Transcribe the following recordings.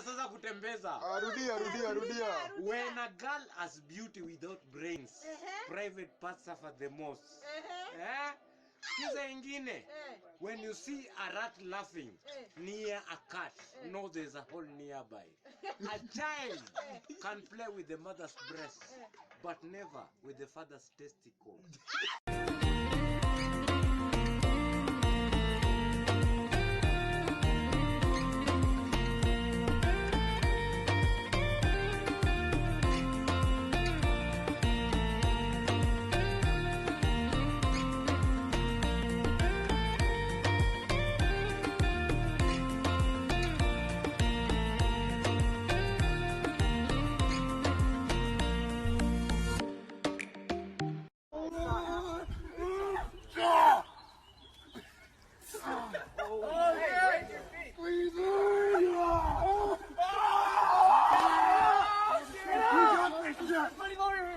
sasa kutembeza. Rudia. When a girl has beauty without brains, private parts suffer the most. Kiza ingine, when you see a rat laughing near a cat, know there's a hole nearby. A child can play with the mother's breast, but never with the father's testicles.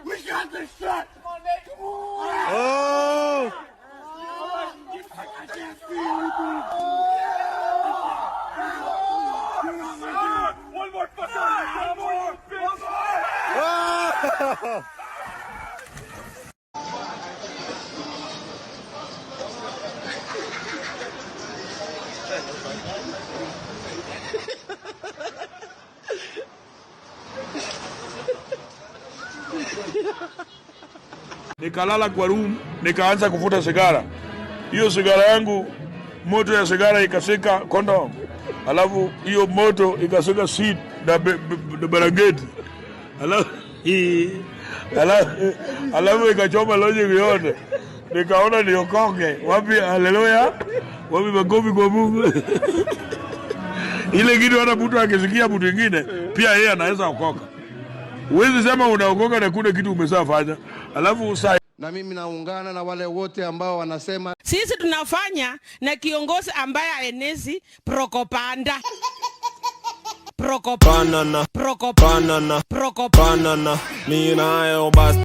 We got this shit! Come on, Nate! Come on! Oh! I can't see anything! One more fucking! One more! Oh! Nikalala kwa room, nikaanza kufuta sigara. Hiyo sigara yangu, moto ya sigara ikashika kondom. Alafu hiyo moto ikashika seat na barangeti. Alafu ikachoma logic yote. Nikaona niokoke. Wapi haleluya? Wapi makofi kwa Mungu? Ile kitu hata mtu akisikia mtu mwingine pia yeye anaweza okoka. Huwezi sema unaokoka na kuna kitu umeshafanya. Alafu na mimi naungana na wale wote ambao wanasema sisi tunafanya na kiongozi ambaye aenezi Prokopanda. Prokopanda. Mimi nayo basi.